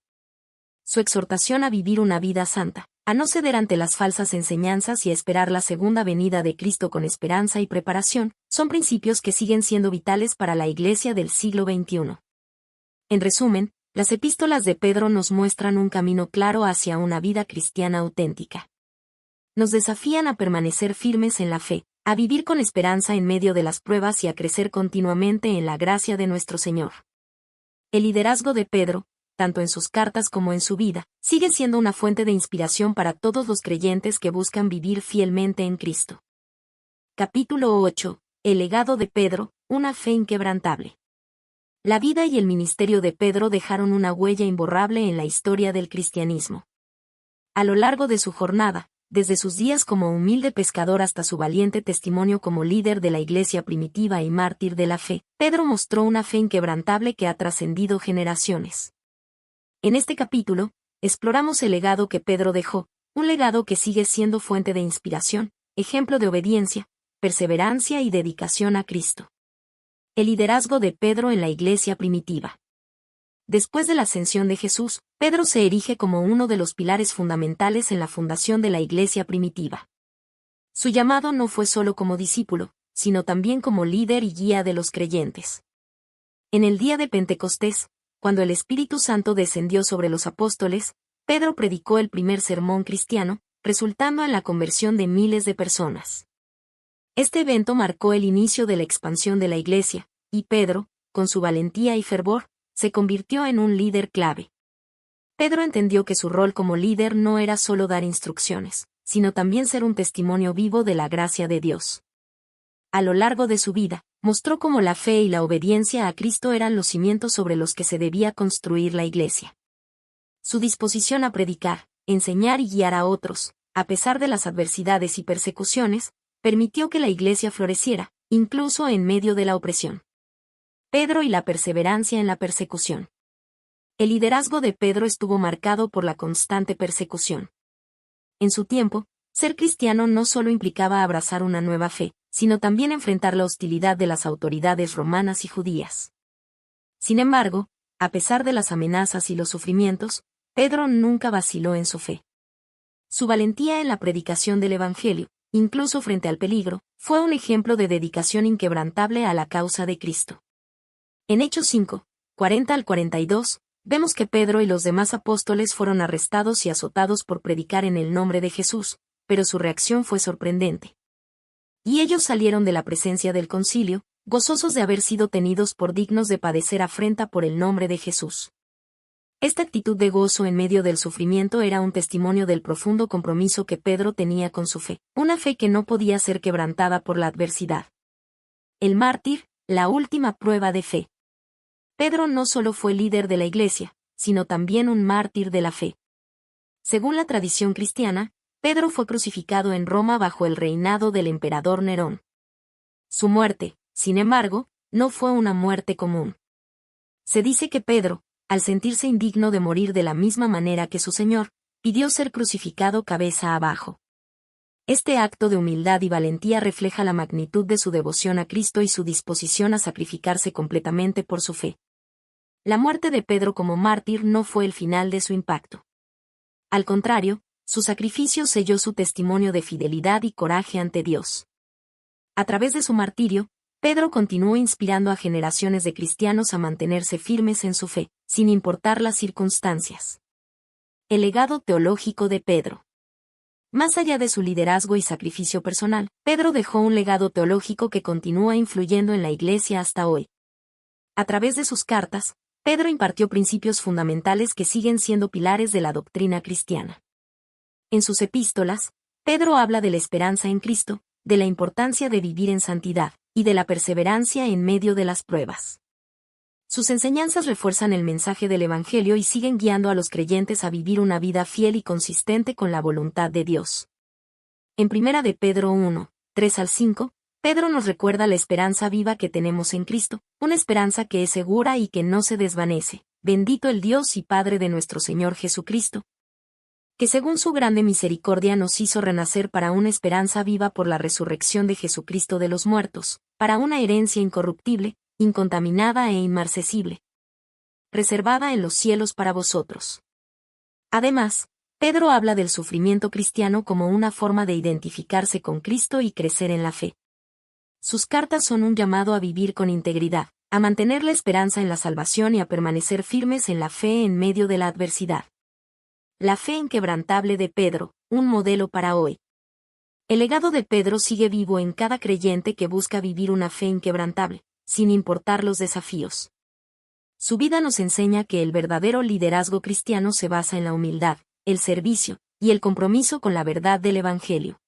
Su exhortación a vivir una vida santa, a no ceder ante las falsas enseñanzas y a esperar la segunda venida de Cristo con esperanza y preparación, son principios que siguen siendo vitales para la Iglesia del siglo XXI. En resumen, las epístolas de Pedro nos muestran un camino claro hacia una vida cristiana auténtica. Nos desafían a permanecer firmes en la fe, a vivir con esperanza en medio de las pruebas y a crecer continuamente en la gracia de nuestro Señor. El liderazgo de Pedro, tanto en sus cartas como en su vida, sigue siendo una fuente de inspiración para todos los creyentes que buscan vivir fielmente en Cristo. Capítulo 8. El legado de Pedro, una fe inquebrantable. La vida y el ministerio de Pedro dejaron una huella imborrable en la historia del cristianismo. A lo largo de su jornada, desde sus días como humilde pescador hasta su valiente testimonio como líder de la iglesia primitiva y mártir de la fe, Pedro mostró una fe inquebrantable que ha trascendido generaciones. En este capítulo, exploramos el legado que Pedro dejó, un legado que sigue siendo fuente de inspiración, ejemplo de obediencia, perseverancia y dedicación a Cristo. El liderazgo de Pedro en la iglesia primitiva. Después de la ascensión de Jesús, Pedro se erige como uno de los pilares fundamentales en la fundación de la iglesia primitiva. Su llamado no fue solo como discípulo, sino también como líder y guía de los creyentes. En el día de Pentecostés, cuando el Espíritu Santo descendió sobre los apóstoles, Pedro predicó el primer sermón cristiano, resultando en la conversión de miles de personas. Este evento marcó el inicio de la expansión de la iglesia, y Pedro, con su valentía y fervor, se convirtió en un líder clave. Pedro entendió que su rol como líder no era solo dar instrucciones, sino también ser un testimonio vivo de la gracia de Dios. A lo largo de su vida, mostró cómo la fe y la obediencia a Cristo eran los cimientos sobre los que se debía construir la iglesia. Su disposición a predicar, enseñar y guiar a otros, a pesar de las adversidades y persecuciones, permitió que la iglesia floreciera, incluso en medio de la opresión. Pedro y la perseverancia en la persecución. El liderazgo de Pedro estuvo marcado por la constante persecución. En su tiempo, ser cristiano no solo implicaba abrazar una nueva fe, sino también enfrentar la hostilidad de las autoridades romanas y judías. Sin embargo, a pesar de las amenazas y los sufrimientos, Pedro nunca vaciló en su fe. Su valentía en la predicación del Evangelio, incluso frente al peligro, fue un ejemplo de dedicación inquebrantable a la causa de Cristo. En Hechos 5, 40 al 42, vemos que Pedro y los demás apóstoles fueron arrestados y azotados por predicar en el nombre de Jesús, pero su reacción fue sorprendente. Y ellos salieron de la presencia del concilio, gozosos de haber sido tenidos por dignos de padecer afrenta por el nombre de Jesús. Esta actitud de gozo en medio del sufrimiento era un testimonio del profundo compromiso que Pedro tenía con su fe, una fe que no podía ser quebrantada por la adversidad. El mártir, la última prueba de fe. Pedro no solo fue líder de la iglesia, sino también un mártir de la fe. Según la tradición cristiana, Pedro fue crucificado en Roma bajo el reinado del emperador Nerón. Su muerte, sin embargo, no fue una muerte común. Se dice que Pedro, al sentirse indigno de morir de la misma manera que su Señor, pidió ser crucificado cabeza abajo. Este acto de humildad y valentía refleja la magnitud de su devoción a Cristo y su disposición a sacrificarse completamente por su fe. La muerte de Pedro como mártir no fue el final de su impacto. Al contrario, su sacrificio selló su testimonio de fidelidad y coraje ante Dios. A través de su martirio, Pedro continuó inspirando a generaciones de cristianos a mantenerse firmes en su fe, sin importar las circunstancias. El legado teológico de Pedro. Más allá de su liderazgo y sacrificio personal, Pedro dejó un legado teológico que continúa influyendo en la iglesia hasta hoy. A través de sus cartas, Pedro impartió principios fundamentales que siguen siendo pilares de la doctrina cristiana. En sus epístolas, Pedro habla de la esperanza en Cristo, de la importancia de vivir en santidad, y de la perseverancia en medio de las pruebas. Sus enseñanzas refuerzan el mensaje del Evangelio y siguen guiando a los creyentes a vivir una vida fiel y consistente con la voluntad de Dios. En 1 de Pedro 1, 3 al 5, Pedro nos recuerda la esperanza viva que tenemos en Cristo, una esperanza que es segura y que no se desvanece. Bendito el Dios y Padre de nuestro Señor Jesucristo, que según su grande misericordia nos hizo renacer para una esperanza viva por la resurrección de Jesucristo de los muertos, para una herencia incorruptible, incontaminada e inmarcesible, reservada en los cielos para vosotros. Además, Pedro habla del sufrimiento cristiano como una forma de identificarse con Cristo y crecer en la fe. Sus cartas son un llamado a vivir con integridad, a mantener la esperanza en la salvación y a permanecer firmes en la fe en medio de la adversidad. La fe inquebrantable de Pedro, un modelo para hoy. El legado de Pedro sigue vivo en cada creyente que busca vivir una fe inquebrantable, sin importar los desafíos. Su vida nos enseña que el verdadero liderazgo cristiano se basa en la humildad, el servicio, y el compromiso con la verdad del Evangelio.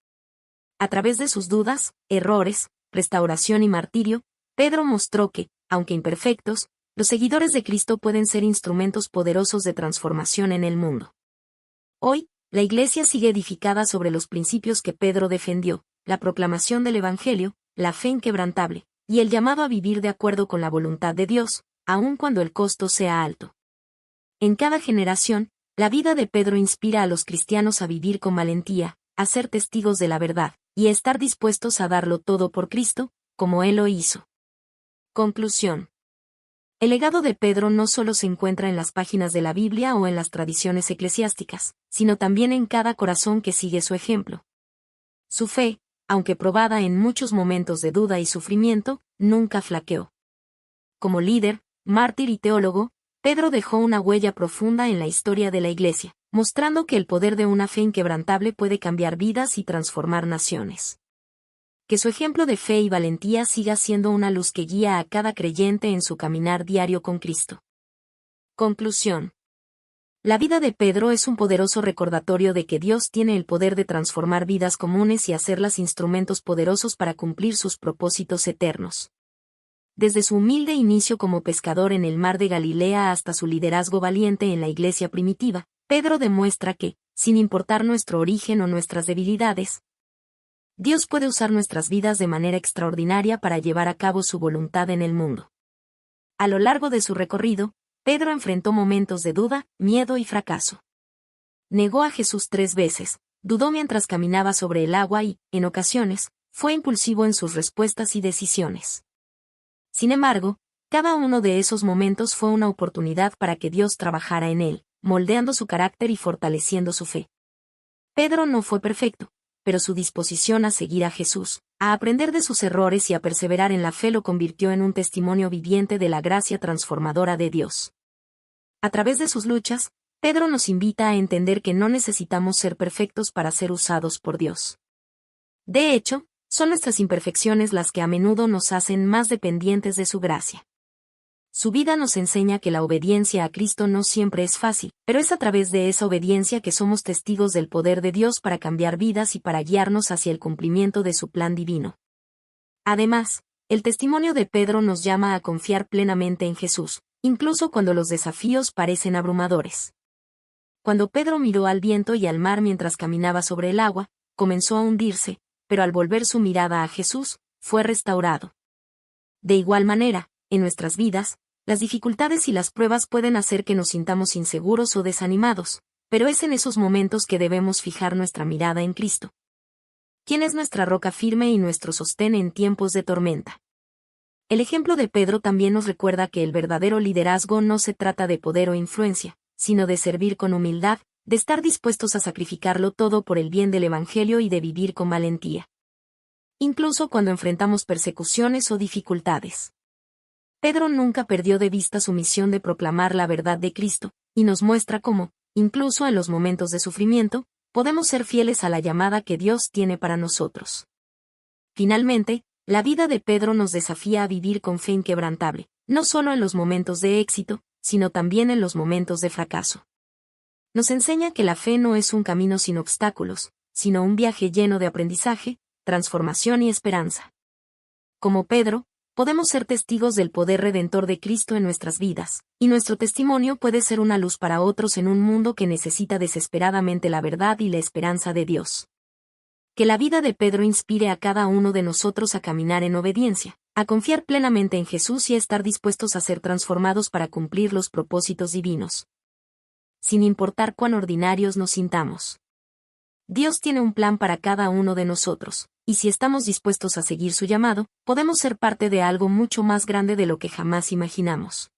A través de sus dudas, errores, restauración y martirio, Pedro mostró que, aunque imperfectos, los seguidores de Cristo pueden ser instrumentos poderosos de transformación en el mundo. Hoy, la Iglesia sigue edificada sobre los principios que Pedro defendió, la proclamación del Evangelio, la fe inquebrantable, y el llamado a vivir de acuerdo con la voluntad de Dios, aun cuando el costo sea alto. En cada generación, la vida de Pedro inspira a los cristianos a vivir con valentía, a ser testigos de la verdad, y a estar dispuestos a darlo todo por Cristo, como él lo hizo. Conclusión. El legado de Pedro no solo se encuentra en las páginas de la Biblia o en las tradiciones eclesiásticas, sino también en cada corazón que sigue su ejemplo. Su fe, aunque probada en muchos momentos de duda y sufrimiento, nunca flaqueó. Como líder, mártir y teólogo, Pedro dejó una huella profunda en la historia de la Iglesia, mostrando que el poder de una fe inquebrantable puede cambiar vidas y transformar naciones. Que su ejemplo de fe y valentía siga siendo una luz que guía a cada creyente en su caminar diario con Cristo. Conclusión. La vida de Pedro es un poderoso recordatorio de que Dios tiene el poder de transformar vidas comunes y hacerlas instrumentos poderosos para cumplir sus propósitos eternos. Desde su humilde inicio como pescador en el mar de Galilea hasta su liderazgo valiente en la Iglesia primitiva, Pedro demuestra que, sin importar nuestro origen o nuestras debilidades, Dios puede usar nuestras vidas de manera extraordinaria para llevar a cabo su voluntad en el mundo. A lo largo de su recorrido, Pedro enfrentó momentos de duda, miedo y fracaso. Negó a Jesús 3 veces, dudó mientras caminaba sobre el agua y, en ocasiones, fue impulsivo en sus respuestas y decisiones. Sin embargo, cada uno de esos momentos fue una oportunidad para que Dios trabajara en él, moldeando su carácter y fortaleciendo su fe. Pedro no fue perfecto, pero su disposición a seguir a Jesús, a aprender de sus errores y a perseverar en la fe lo convirtió en un testimonio viviente de la gracia transformadora de Dios. A través de sus luchas, Pedro nos invita a entender que no necesitamos ser perfectos para ser usados por Dios. De hecho, son nuestras imperfecciones las que a menudo nos hacen más dependientes de su gracia. Su vida nos enseña que la obediencia a Cristo no siempre es fácil, pero es a través de esa obediencia que somos testigos del poder de Dios para cambiar vidas y para guiarnos hacia el cumplimiento de su plan divino. Además, el testimonio de Pedro nos llama a confiar plenamente en Jesús, incluso cuando los desafíos parecen abrumadores. Cuando Pedro miró al viento y al mar mientras caminaba sobre el agua, comenzó a hundirse, pero al volver su mirada a Jesús, fue restaurado. De igual manera, en nuestras vidas, las dificultades y las pruebas pueden hacer que nos sintamos inseguros o desanimados, pero es en esos momentos que debemos fijar nuestra mirada en Cristo, quien es nuestra roca firme y nuestro sostén en tiempos de tormenta. El ejemplo de Pedro también nos recuerda que el verdadero liderazgo no se trata de poder o influencia, sino de servir con humildad, de estar dispuestos a sacrificarlo todo por el bien del Evangelio y de vivir con valentía. Incluso cuando enfrentamos persecuciones o dificultades. Pedro nunca perdió de vista su misión de proclamar la verdad de Cristo, y nos muestra cómo, incluso en los momentos de sufrimiento, podemos ser fieles a la llamada que Dios tiene para nosotros. Finalmente, la vida de Pedro nos desafía a vivir con fe inquebrantable, no solo en los momentos de éxito, sino también en los momentos de fracaso. Nos enseña que la fe no es un camino sin obstáculos, sino un viaje lleno de aprendizaje, transformación y esperanza. Como Pedro, podemos ser testigos del poder redentor de Cristo en nuestras vidas, y nuestro testimonio puede ser una luz para otros en un mundo que necesita desesperadamente la verdad y la esperanza de Dios. Que la vida de Pedro inspire a cada uno de nosotros a caminar en obediencia, a confiar plenamente en Jesús y a estar dispuestos a ser transformados para cumplir los propósitos divinos. Sin importar cuán ordinarios nos sintamos. Dios tiene un plan para cada uno de nosotros, y si estamos dispuestos a seguir su llamado, podemos ser parte de algo mucho más grande de lo que jamás imaginamos.